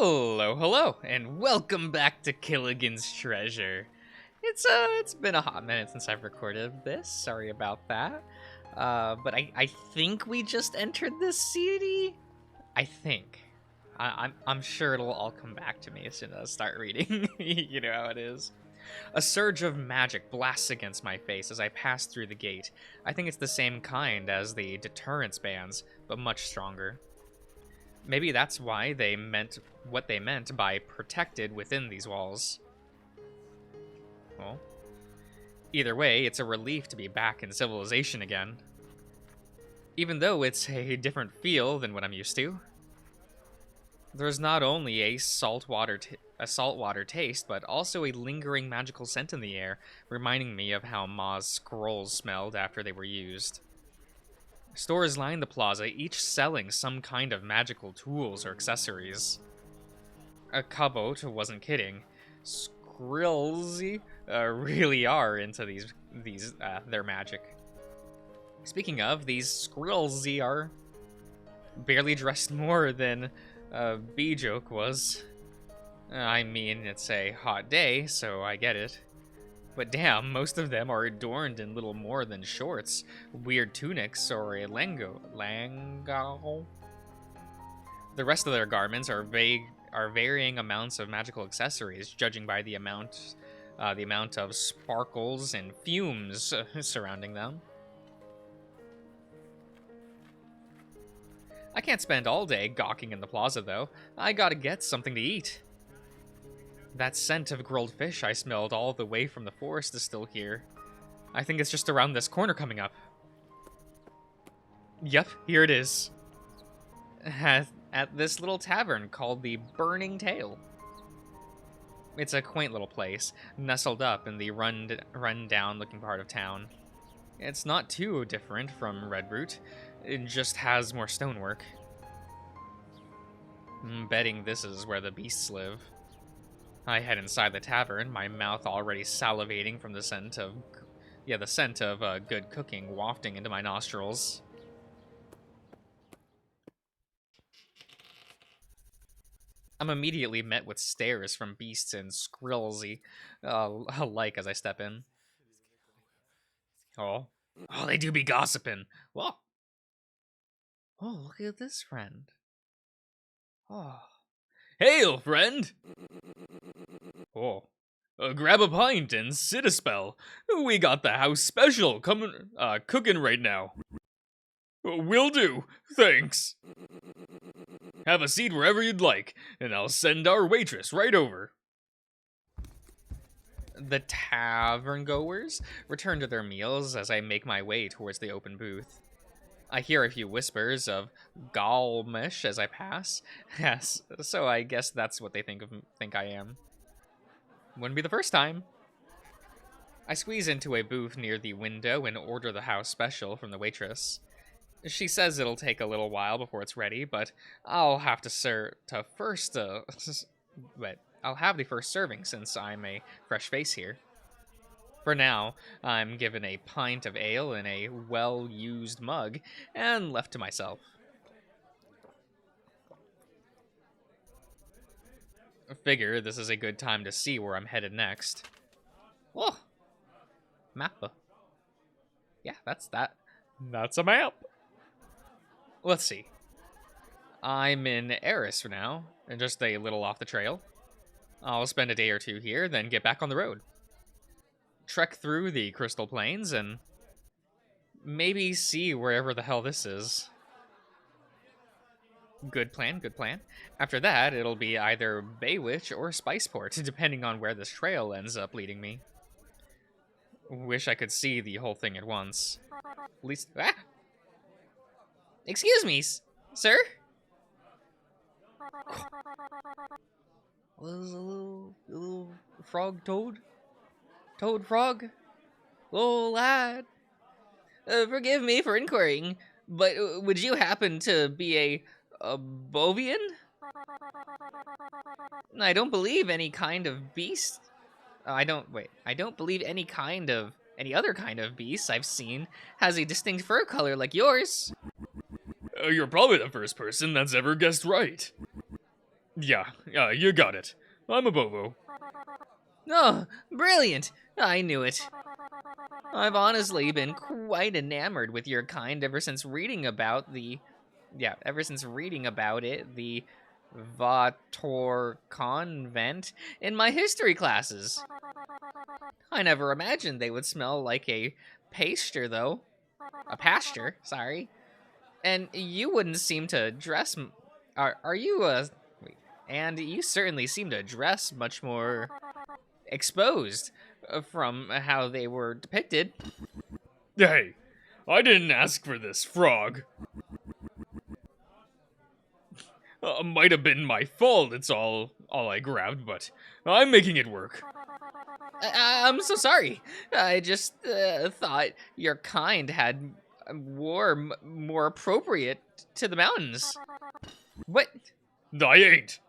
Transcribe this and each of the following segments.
Hello, and welcome back to Killigan's Treasure. It's been a hot minute since I've recorded this. Sorry about that. But I think we just entered this city. I think. I'm sure it'll all come back to me as soon as I start reading. You know how it is. A surge of magic blasts against my face as I pass through the gate. I think it's the same kind as the deterrence bands, but much stronger. Maybe that's why they meant what they meant by protected within these walls. Well, either way, it's a relief to be back in civilization again. Even though it's a different feel than what I'm used to. There's not only a saltwater taste, but also a lingering magical scent in the air, reminding me of how Ma's scrolls smelled after they were used. Stores line the plaza, each selling some kind of magical tools or accessories. A Cabot wasn't kidding. Skrillsy really are into their magic. Speaking of, these Skrillsy are barely dressed more than B-Joke was. I mean, it's a hot day, so I get it. But damn, most of them are adorned in little more than shorts, weird tunics, or a lango. The rest of their garments are varying amounts of magical accessories, judging by the amount of sparkles and fumes surrounding them. I can't spend all day gawking in the plaza, though. I gotta get something to eat. That scent of grilled fish I smelled all the way from the forest is still here. I think it's just around this corner coming up. Yep, here it is. At this little tavern called the Burning Tail. It's a quaint little place, nestled up in the run-down looking part of town. It's not too different from Redroot, it just has more stonework. I'm betting this is where the beasts live. I head inside the tavern, my mouth already salivating from the scent of good cooking wafting into my nostrils. I'm immediately met with stares from beasts and Skrillsy alike as I step in. Oh, they do be gossiping. Whoa. Oh, look at this friend. Oh. Hail, friend! Oh. Grab a pint and sit a spell. We got the house special cooking right now. Will do, thanks. Have a seat wherever you'd like, and I'll send our waitress right over. The tavern goers return to their meals as I make my way towards the open booth. I hear a few whispers of Galmish as I pass. Yes, so I guess that's what they think I am. Wouldn't be the first time. I squeeze into a booth near the window and order the house special from the waitress. She says it'll take a little while before it's ready, but I'll have I'll have the first serving since I'm a fresh face here. For now, I'm given a pint of ale in a well-used mug and left to myself. I figure this is a good time to see where I'm headed next. Whoa! Mappa. Yeah, that's a map. Let's see. I'm in Eris for now, and just a little off the trail. I'll spend a day or two here, then get back on the road. Trek through the Crystal Plains, and maybe see wherever the hell this is. Good plan, good plan. After that, it'll be either Baywitch or Spiceport, depending on where this trail ends up leading me. Wish I could see the whole thing at once. At least... Ah! Excuse me, sir? Was a little frog toad? Toad frog? Oh, lad. Forgive me for inquiring, but would you happen to be a Bovian? I don't believe any kind of beast. I don't believe any other kind of beast I've seen has a distinct fur color like yours. You're probably the first person that's ever guessed right. Yeah, you got it. I'm a Bovo. Oh, brilliant! I knew it. I've honestly been quite enamored with your kind ever since reading about the Vator convent in my history classes. I never imagined they would smell like a pasture, though. A pasture, sorry. And you wouldn't seem to dress. Are you Wait, and you certainly seem to dress much more exposed from how they were depicted. Hey, I didn't ask for this, frog. Might have been my fault, it's all I grabbed, but I'm making it work. I'm so sorry. I just thought your kind had more appropriate to the mountains. What? I ain't.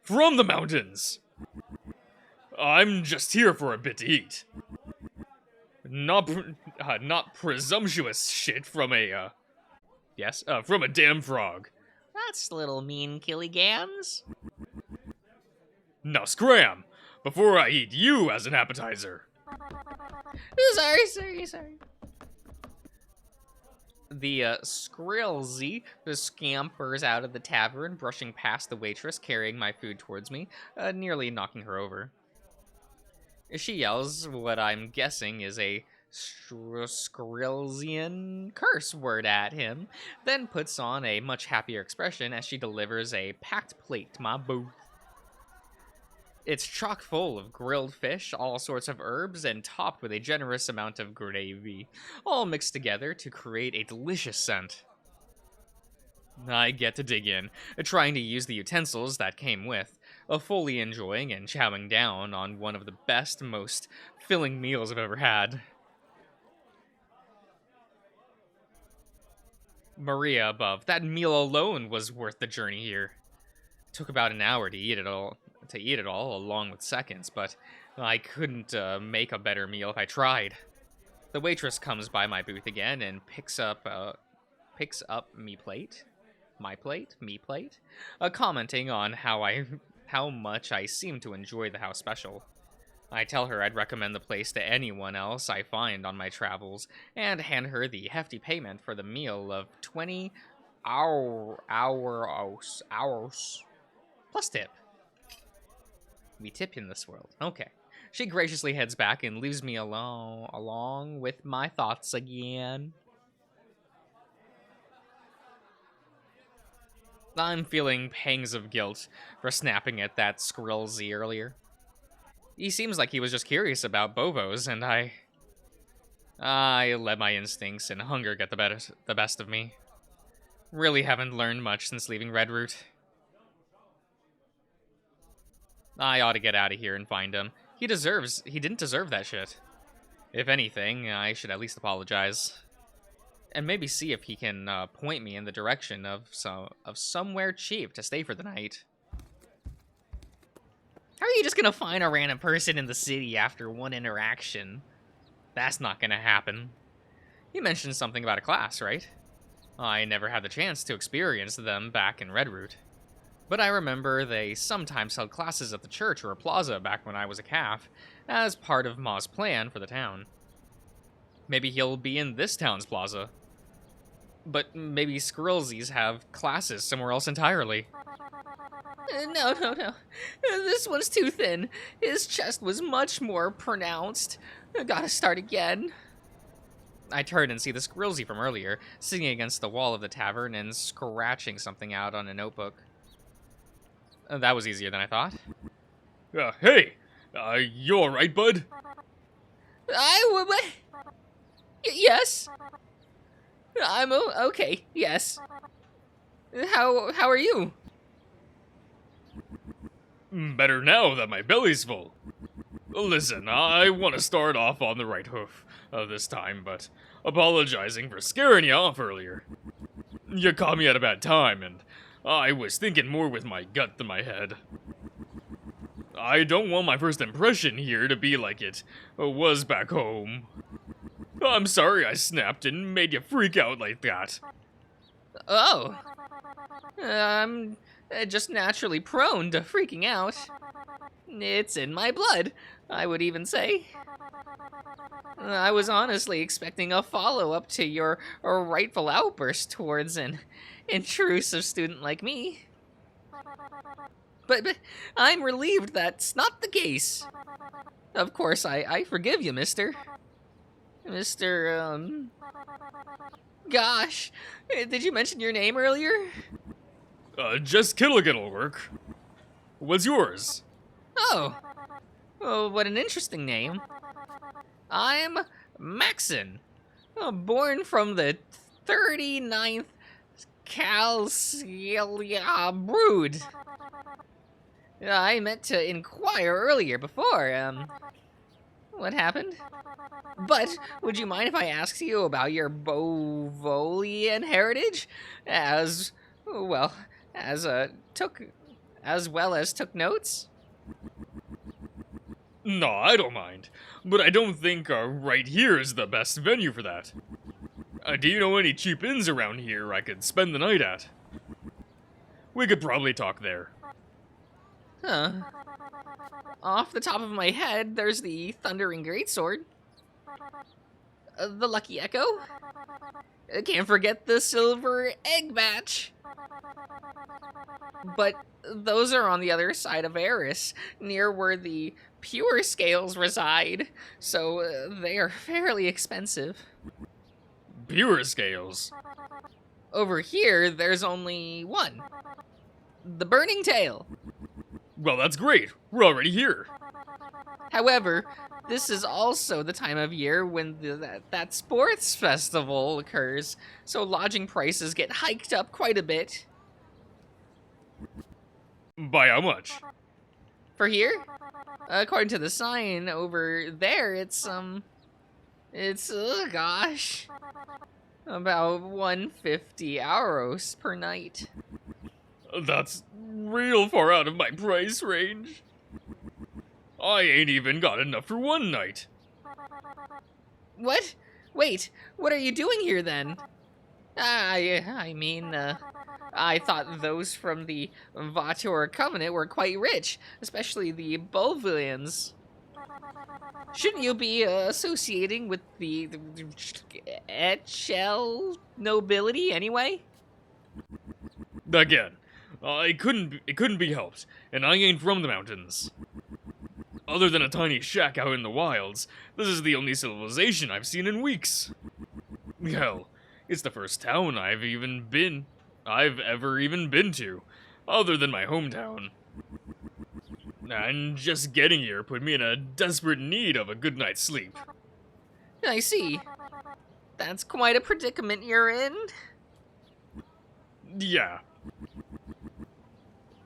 From the mountains. I'm just here for a bit to eat. Not presumptuous shit from a, from a damn frog. That's a little mean, Killigans. Now scram, before I eat you as an appetizer. Sorry. The Skrilzy scampers out of the tavern, brushing past the waitress carrying my food towards me, nearly knocking her over. She yells what I'm guessing is a Skrilzian curse word at him, then puts on a much happier expression as she delivers a packed plate to my booth. It's chock full of grilled fish, all sorts of herbs, and topped with a generous amount of gravy, all mixed together to create a delicious scent. I get to dig in, trying to use the utensils that came with, fully enjoying and chowing down on one of the best, most filling meals I've ever had. Maria above, that meal alone was worth the journey here. It took about an hour to eat it all, along with seconds, but I couldn't make a better meal if I tried. The waitress comes by my booth again and picks up me plate, commenting on how much I seem to enjoy the house special. I tell her I'd recommend the place to anyone else I find on my travels, and hand her the hefty payment for the meal of 20 hours plus tip. We tip in this world. Okay. She graciously heads back and leaves me along with my thoughts again. I'm feeling pangs of guilt for snapping at that Skrilzy earlier. He seems like he was just curious about Bovos, and I let my instincts and hunger get the best of me. Really haven't learned much since leaving Redroot. I ought to get out of here and find him. He didn't deserve that shit. If anything, I should at least apologize. And maybe see if he can point me in the direction of somewhere cheap to stay for the night. How are you just gonna find a random person in the city after one interaction? That's not gonna happen. You mentioned something about a class, right? I never had the chance to experience them back in Redroot. But I remember they sometimes held classes at the church or a plaza back when I was a calf, as part of Ma's plan for the town. Maybe he'll be in this town's plaza. But maybe Skrilzies have classes somewhere else entirely. No. This one's too thin. His chest was much more pronounced. Gotta start again. I turn and see the Skrilzy from earlier, sitting against the wall of the tavern and scratching something out on a notebook. That was easier than I thought. Hey! You alright, bud? Yes. I'm okay, yes. How are you? Better now that my belly's full. Listen, I want to start off on the right hoof this time, but apologizing for scaring you off earlier. You caught me at a bad time, and I was thinking more with my gut than my head. I don't want my first impression here to be like it was back home. I'm sorry I snapped and made you freak out like that. Oh. I'm just naturally prone to freaking out. It's in my blood, I would even say. I was honestly expecting a follow-up to your rightful outburst towards an intrusive student like me. But I'm relieved that's not the case. Of course, I forgive you, mister. Gosh, did you mention your name earlier? Just Killigan will work. What's yours? Oh, what an interesting name. I'm Maxon, born from the 39th Calcelia brood. I meant to inquire earlier before, what happened? But would you mind if I asked you about your Bovolian heritage? As well as took notes? No, I don't mind. But I don't think right here is the best venue for that. Do you know any cheap inns around here I could spend the night at? We could probably talk there. Huh. Off the top of my head, there's the Thundering Greatsword. The Lucky Echo. Can't forget the Silver Egg Match. But those are on the other side of Eris, near where the pure scales reside, so they are fairly expensive. Pure scales? Over here, there's only one. The Burning Tail. Well, that's great. We're already here. However, this is also the time of year when that sports festival occurs, so lodging prices get hiked up quite a bit. By how much? For here? According to the sign over there, it's gosh, about 150 euros per night. That's real far out of my price range. I ain't even got enough for one night. What? Wait, what are you doing here then? I mean, I thought those from the Vator Covenant were quite rich, especially the Bolvians. Shouldn't you be associating with the Echel nobility anyway? Again, it couldn't be helped, and I ain't from the mountains. Other than a tiny shack out in the wilds, this is the only civilization I've seen in weeks. Hell, it's the first town I've ever even been to, other than my hometown. And just getting here put me in a desperate need of a good night's sleep. I see. That's quite a predicament you're in. Yeah.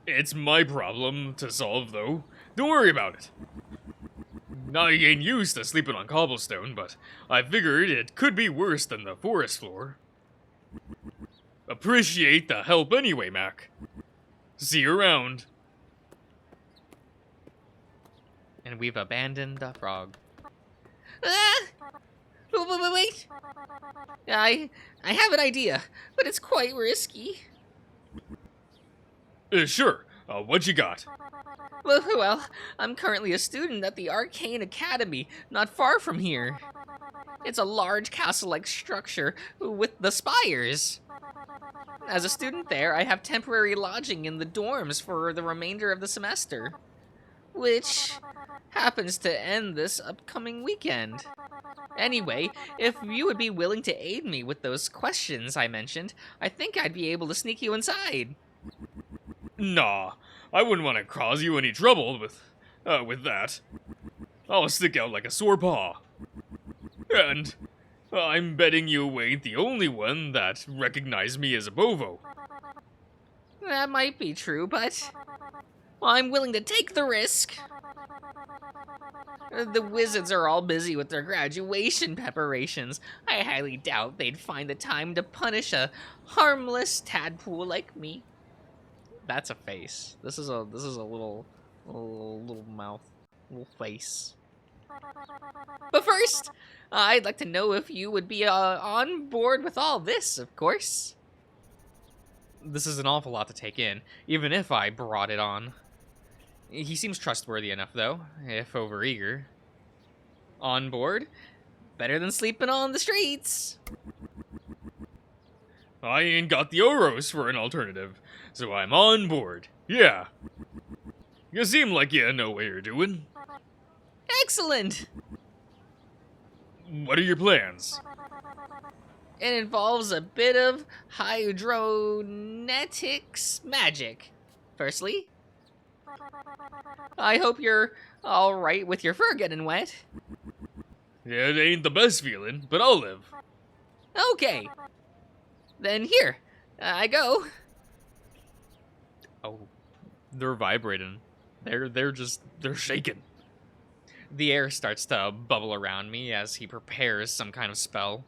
It's my problem to solve, though. Don't worry about it. I ain't used to sleeping on cobblestone, but I figured it could be worse than the forest floor. Appreciate the help anyway, Mac. See you around. And we've abandoned the frog. Ah! Wait! I have an idea, but it's quite risky. Sure. What you got? Well, I'm currently a student at the Arcane Academy, not far from here. It's a large castle-like structure with the spires. As a student there, I have temporary lodging in the dorms for the remainder of the semester, which happens to end this upcoming weekend. Anyway, if you would be willing to aid me with those questions I mentioned, I think I'd be able to sneak you inside. Nah, I wouldn't want to cause you any trouble with that. I'll stick out like a sore paw. And I'm betting you ain't the only one that recognized me as a Bovo. That might be true, but I'm willing to take the risk. The wizards are all busy with their graduation preparations. I highly doubt they'd find the time to punish a harmless tadpole like me. That's a face. This is a little mouth, little face. But first, I'd like to know if you would be on board with all this, of course. This is an awful lot to take in, even if I brought it on. He seems trustworthy enough, though, if overeager. On board? Better than sleeping on the streets. I ain't got the Oros for an alternative, so I'm on board. Yeah. You seem like you know what you're doing. Excellent! What are your plans? It involves a bit of hydronetics magic. Firstly, I hope you're alright with your fur getting wet. Yeah, it ain't the best feeling, but I'll live. Okay. Then here, I go. Oh, they're vibrating. They're shaking. The air starts to bubble around me as he prepares some kind of spell.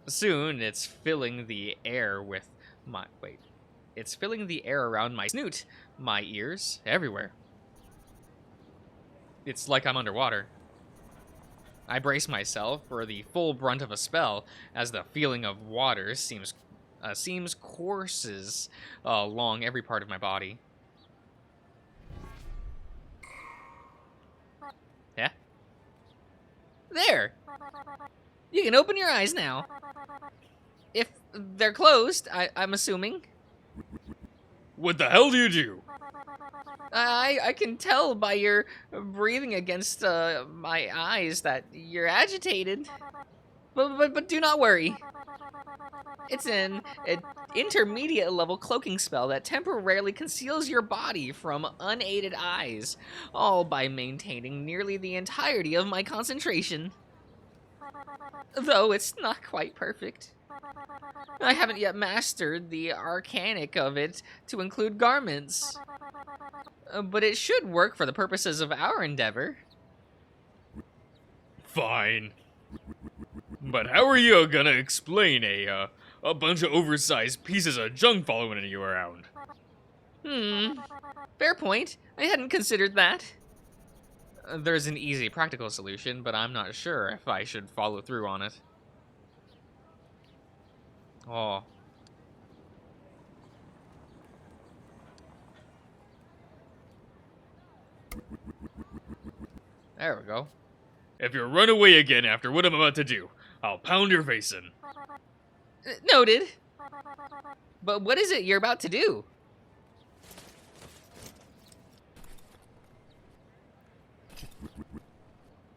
Soon, it's filling the air with my... Wait. It's filling the air around my snoot, my ears, everywhere. It's like I'm underwater. I brace myself for the full brunt of a spell as the feeling of water seems courses along every part of my body. Yeah? There! You can open your eyes now. If they're closed, I'm assuming. What the hell do you do? I can tell by your breathing against my eyes that you're agitated. But do not worry. It's an intermediate level cloaking spell that temporarily conceals your body from unaided eyes, all by maintaining nearly the entirety of my concentration. Though it's not quite perfect. I haven't yet mastered the arcanic of it to include garments. But it should work for the purposes of our endeavor. Fine. But how are you gonna explain a bunch of oversized pieces of junk following you around? Fair point. I hadn't considered that. There's an easy practical solution, but I'm not sure if I should follow through on it. Oh. There we go. If you run away again after what I'm about to do, I'll pound your face in. Noted. But what is it you're about to do?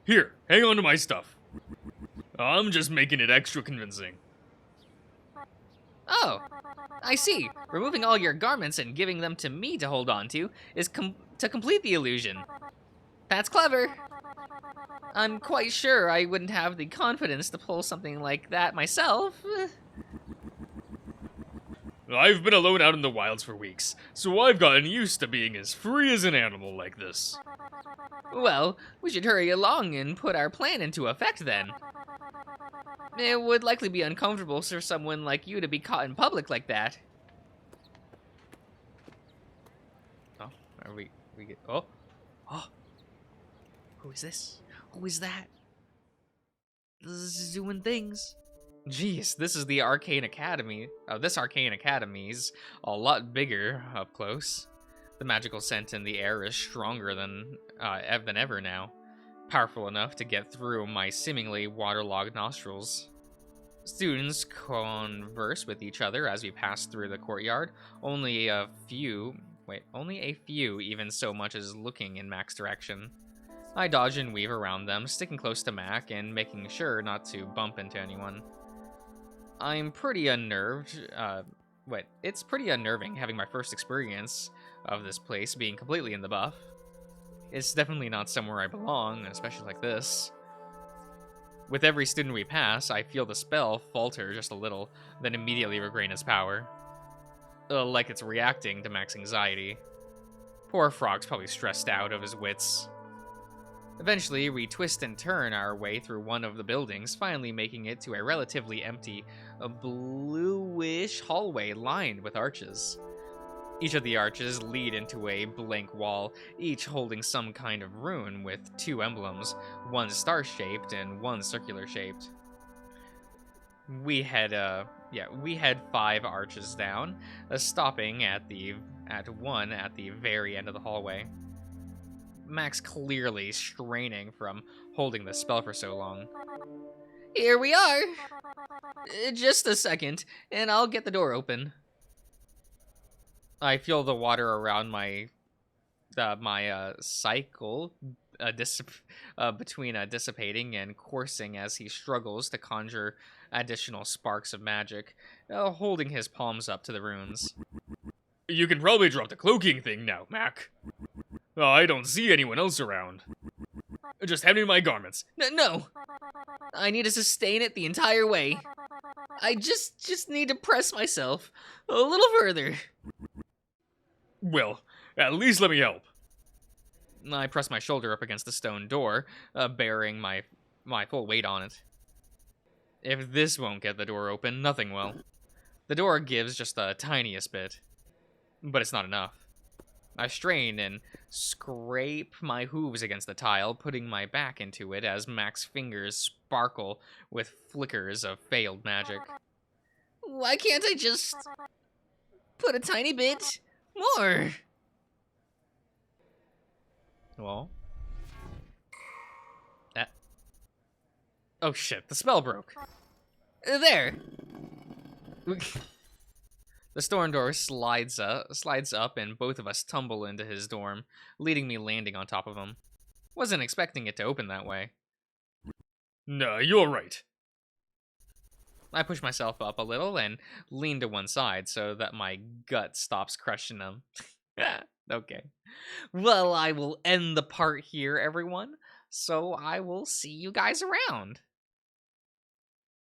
Here, hang on to my stuff. I'm just making it extra convincing. Oh, I see. Removing all your garments and giving them to me to hold on to is to complete the illusion. That's clever. I'm quite sure I wouldn't have the confidence to pull something like that myself. I've been alone out in the wilds for weeks, so I've gotten used to being as free as an animal like this. Well, we should hurry along and put our plan into effect then. It would likely be uncomfortable for someone like you to be caught in public like that. Oh, are we get... Oh. Who is this? Who is that? This is doing things. Jeez, this is the Arcane Academy. This Arcane Academy's a lot bigger up close. The magical scent in the air is stronger than ever now. Powerful enough to get through my seemingly waterlogged nostrils. Students converse with each other as we pass through the courtyard. Only a few even so much as looking in Mac's direction. I dodge and weave around them, sticking close to Mac and making sure not to bump into anyone. I'm pretty unnerved. It's pretty unnerving having my first experience of this place being completely in the buff. It's definitely not somewhere I belong, especially like this. With every student we pass, I feel the spell falter just a little, then immediately regain its power. Like it's reacting to Mac's anxiety. Poor Frog's probably stressed out of his wits. Eventually, we twist and turn our way through one of the buildings, finally making it to a relatively empty, bluish hallway lined with arches. Each of the arches lead into a blank wall, each holding some kind of rune with two emblems, one star-shaped and one circular-shaped. We head Yeah, we head 5 arches down, stopping at one at the very end of the hallway. Max clearly straining from holding the spell for so long. Here we are! Just a second, and I'll get the door open. I feel the water around my cycle between dissipating and coursing as he struggles to conjure additional sparks of magic, holding his palms up to the runes. You can probably drop the cloaking thing now, Mac. I don't see anyone else around. Just hand me my garments. No! I need to sustain it the entire way. I just need to press myself a little further. Well, at least let me help. I press my shoulder up against the stone door, bearing my full weight on it. If this won't get the door open, nothing will. The door gives just the tiniest bit, but it's not enough. I strain and scrape my hooves against the tile, putting my back into it as Mac's fingers sparkle with flickers of failed magic. Why can't I just put a tiny bit more? Well, that. Oh shit! The spell broke. There. The storm door slides up, and both of us tumble into his dorm, leading me landing on top of him. Wasn't expecting it to open that way. No, you're right. I push myself up a little and lean to one side so that my gut stops crushing him. Okay. Well, I will end the part here, everyone. So I will see you guys around.